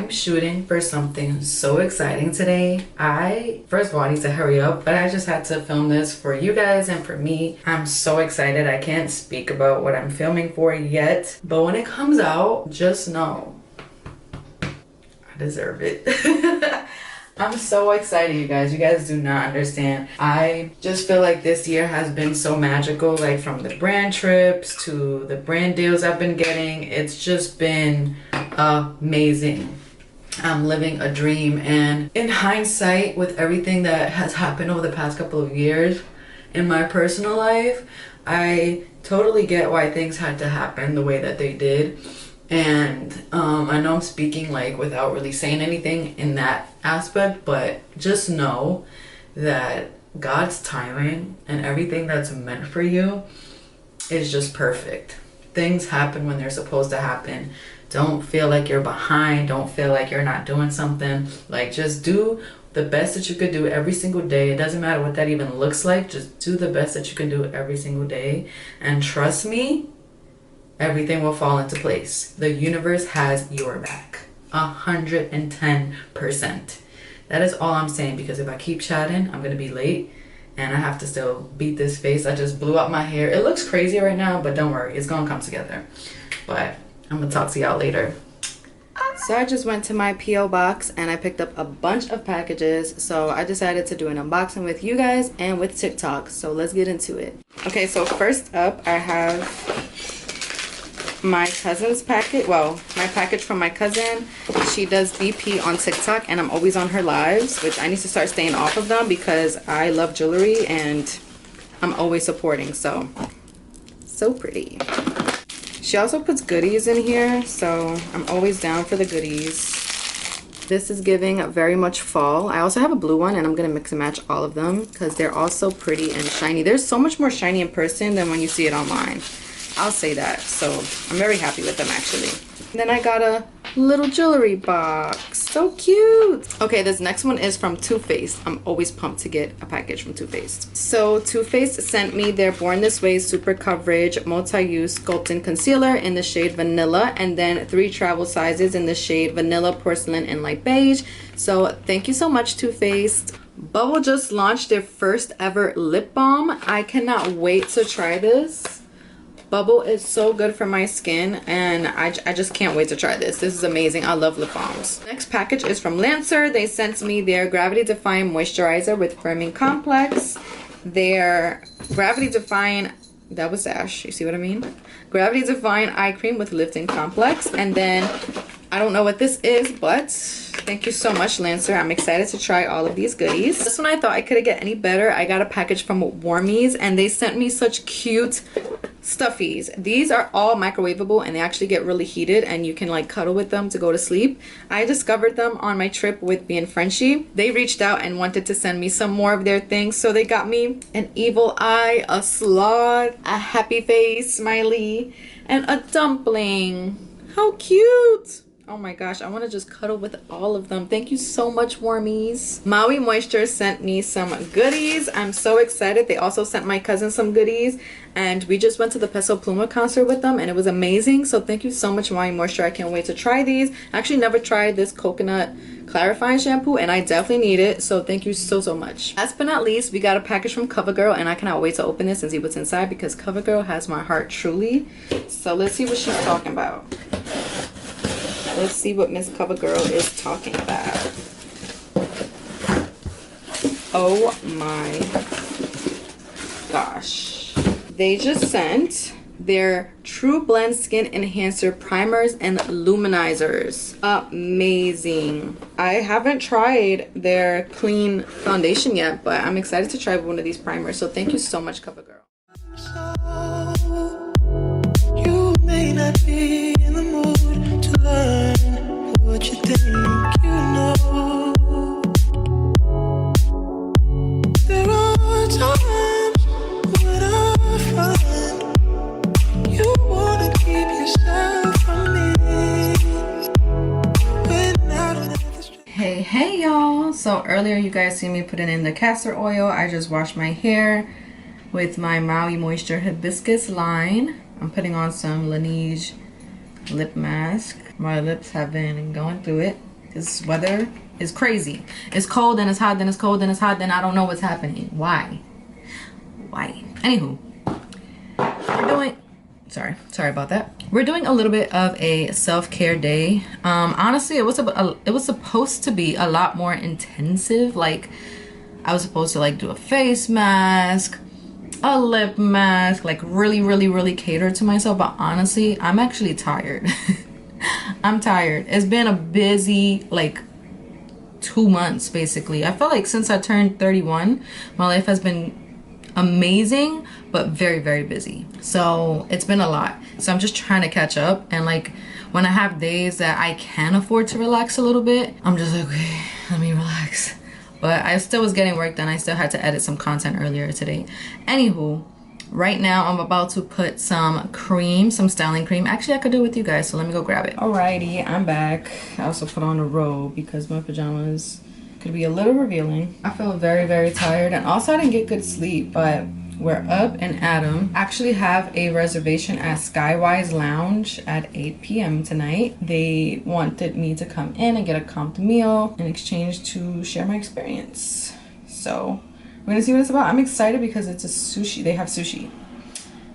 I'm shooting for something so exciting today. First of all, I need to hurry up, but I just had to film this for you guys and for me. I'm so excited. I can't speak about what I'm filming for yet, but when it comes out, just know I deserve it. I'm so excited, you guys. You guys do not understand. I just feel like this year has been so magical, like from the brand trips to the brand deals I've been getting. It's just been amazing. I'm living a dream, and in hindsight, with everything that has happened over the past couple of years in my personal life, I totally get why things had to happen the way that they did. And I know I'm speaking like without really saying anything in that aspect, but just know that God's timing and everything that's meant for you is just perfect. Things happen when they're supposed to happen. Don't feel like you're behind. Don't feel like you're not doing something. Like, just do the best that you could do every single day. It doesn't matter what that even looks like. Just do the best that you can do every single day, and trust me, everything will fall into place. The universe has your back 110%. That is all I'm saying, because if I keep chatting, I'm gonna be late and I have to still beat this face. I just blew up my hair. It looks crazy right now, but don't worry, it's gonna come together. But I'm gonna talk to y'all later. So I just went to my P.O. box and I picked up a bunch of packages. So I decided to do an unboxing with you guys and with TikTok. So let's get into it. Okay, so first up I have my cousin's package. Well, my package from my cousin. She does BP on TikTok and I'm always on her lives, which I need to start staying off of them because I love jewelry and I'm always supporting. So pretty. She also puts goodies in here, so I'm always down for the goodies. This is giving very much fall. I also have a blue one and I'm gonna mix and match all of them because they're all so pretty and shiny. They're so much more shiny in person than when you see it online. I'll say that. So I'm very happy with them actually. And then I got a little jewelry box. So cute. Okay, this next one is from Too Faced. I'm always pumped to get a package from Too Faced. So Too Faced sent me their Born This Way Super Coverage Multi-Use Sculpting Concealer in the shade Vanilla, and then 3 travel sizes in the shade Vanilla, Porcelain, and Light Beige. So thank you so much, Too Faced. Bubble just launched their first ever lip balm. I cannot wait to try this. Bubble is so good for my skin and I just can't wait to try this. This is amazing. I love lip balms. Next package is from Lancer. They sent me their Gravity Defying Moisturizer with Firming Complex. Their Gravity Defying, that was Ash, you see what I mean? Gravity Defying Eye Cream with Lifting Complex. And then, I don't know what this is, but thank you so much, Lancer. I'm excited to try all of these goodies. This one I thought I couldn't get any better. I got a package from Warmies and they sent me such cute stuffies. These are all microwavable and they actually get really heated and you can like cuddle with them to go to sleep. I discovered them on my trip with me and Frenchie. They reached out and wanted to send me some more of their things, so they got me an evil eye, a sloth, a happy face smiley, and a dumpling. How cute! Oh my gosh, I want to just cuddle with all of them. Thank you so much, Warmies. Maui Moisture sent me some goodies. I'm so excited. They also sent my cousin some goodies. And we just went to the Peso Pluma concert with them and it was amazing. So thank you so much, Maui Moisture. I can't wait to try these. I actually never tried this coconut clarifying shampoo and I definitely need it. So thank you so much. Last but not least, we got a package from CoverGirl and I cannot wait to open this and see what's inside because CoverGirl has my heart truly. So let's see what she's talking about. Let's see what Miss CoverGirl is talking about. Oh my gosh. They just sent their True Blend Skin Enhancer Primers and Luminizers. Amazing. I haven't tried their clean foundation yet, but I'm excited to try one of these primers. So thank you so much, CoverGirl. You may not be in the mood to learn what you think you know. There are times when I find you wanna keep yourself from me. Hey y'all. So earlier you guys see me putting in the castor oil. I just washed my hair with my Maui Moisture Hibiscus line. I'm putting on some Laneige lip mask. My lips have been going through it. This weather is crazy. It's cold, then it's hot, then it's cold, then it's hot, then I don't know what's happening. Why? Anywho, we're doing, sorry about that. We're doing a little bit of a self-care day. Honestly, it was supposed to be a lot more intensive. Like, I was supposed to like do a face mask, a lip mask, like really cater to myself. But honestly, I'm actually tired. I'm tired. It's been a busy like 2 months basically. I feel like since I turned 31, my life has been amazing, but very busy. So it's been a lot. So I'm just trying to catch up. And like when I have days that I can afford to relax a little bit, I'm just like, okay, let me relax. But I still was getting work done. I still had to edit some content earlier today. Anywho, right now I'm about to put some cream, some styling cream. Actually, I could do it with you guys, so let me go grab it. Alrighty, I'm back. I also put on a robe because my pajamas could be a little revealing. I feel very tired, and also I didn't get good sleep, but we're up, and Adam actually have a reservation at Skywise Lounge at 8 p.m. tonight. They wanted me to come in and get a comped meal in exchange to share my experience. So we're gonna see what it's about. I'm excited because it's a sushi. They have sushi.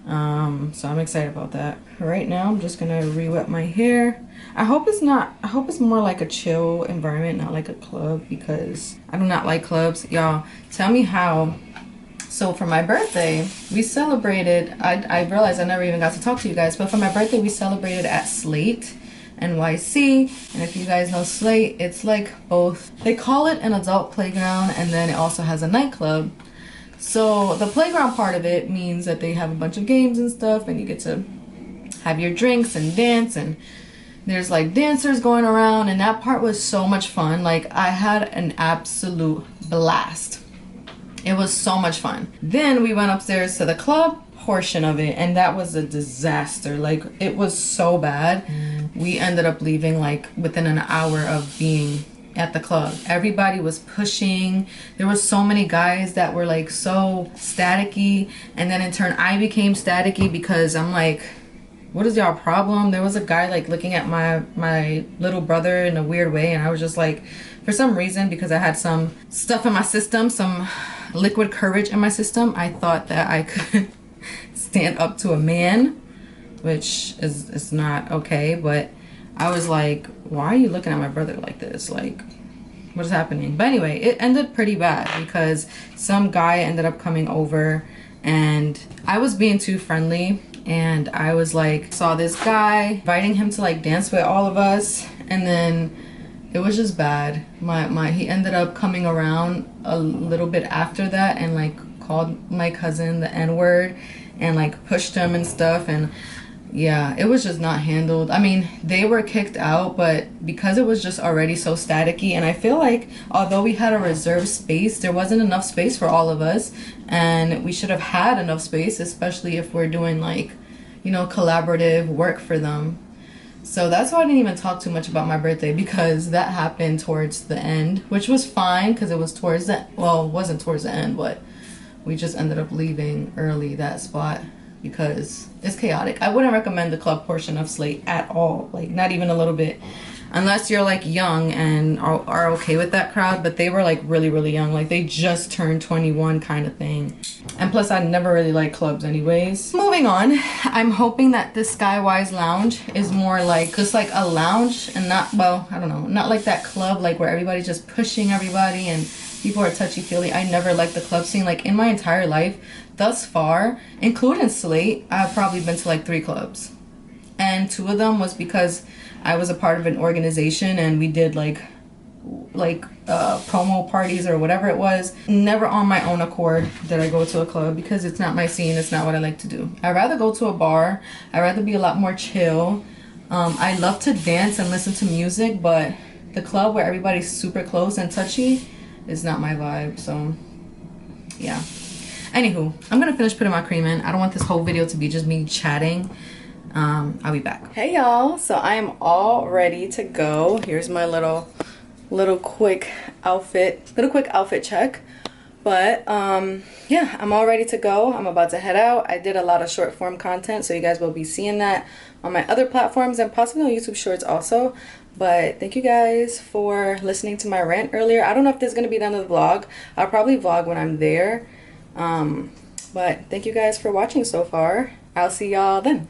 So I'm excited about that. Right now I'm just gonna re-wet my hair. I hope it's more like a chill environment, not like a club, because I do not like clubs. Y'all, tell me how. So for my birthday, we celebrated, I realized I never even got to talk to you guys, but for my birthday we celebrated at Slate NYC. And if you guys know Slate, it's like both, they call it an adult playground, and then it also has a nightclub. So the playground part of it means that they have a bunch of games and stuff, and you get to have your drinks and dance, and there's like dancers going around, and that part was so much fun. Like, I had an absolute blast. It was so much fun. Then we went upstairs to the club portion of it, and that was a disaster. Like, it was so bad. We ended up leaving like within an hour of being at the club. Everybody was pushing. There was so many guys that were like so staticky, and then in turn I became staticky because I'm like, what is y'all problem? There was a guy like looking at my little brother in a weird way, and I was just like, for some reason, because I had some stuff in my system, some liquid courage in my system, I thought that I could stand up to a man, which is not okay. But I was like, why are you looking at my brother like this? Like, what is happening? But anyway, it ended pretty bad because some guy ended up coming over, and I was being too friendly, and I was like, saw this guy inviting him to like dance with all of us, and then it was just bad. He ended up coming around a little bit after that and like called my cousin the N-word and like pushed him and stuff, and yeah, it was just not handled. I mean, they were kicked out, but because it was just already so staticky, and I feel like although we had a reserved space, there wasn't enough space for all of us, and we should have had enough space, especially if we're doing like, you know, collaborative work for them. So that's why I didn't even talk too much about my birthday, because that happened towards the end, which was fine because it was towards the, well, it wasn't towards the end, but we just ended up leaving early that spot because it's chaotic. I wouldn't recommend the club portion of Slate at all, like not even a little bit, unless you're like young and are okay with that crowd. But they were like really young, like they just turned 21 kind of thing. And plus I never really liked clubs anyways. Moving on, I'm hoping that this Skywise Lounge is more like just like a lounge and not, well, I don't know, not like that club like where everybody's just pushing everybody and people are touchy-feely. I never liked the club scene. Like in my entire life thus far, including Slate, I've probably been to like 3 clubs, and 2 of them was because I was a part of an organization and we did like promo parties or whatever it was. Never on my own accord did I go to a club because it's not my scene. It's not what I like to do. I'd rather go to a bar. I'd rather be a lot more chill. I love to dance and listen to music, but the club where everybody's super close and touchy is not my vibe. So yeah. Anywho, I'm gonna finish putting my cream in. I don't want this whole video to be just me chatting. I'll be back. Hey y'all, so I am all ready to go. Here's my little quick outfit check. But yeah, I'm all ready to go. I'm about to head out. I did a lot of short form content, so you guys will be seeing that on my other platforms and possibly on YouTube Shorts also. But thank you guys for listening to my rant earlier. I don't know if this is going to be the end of the vlog. I'll probably vlog when I'm there. But thank you guys for watching so far. I'll see y'all then.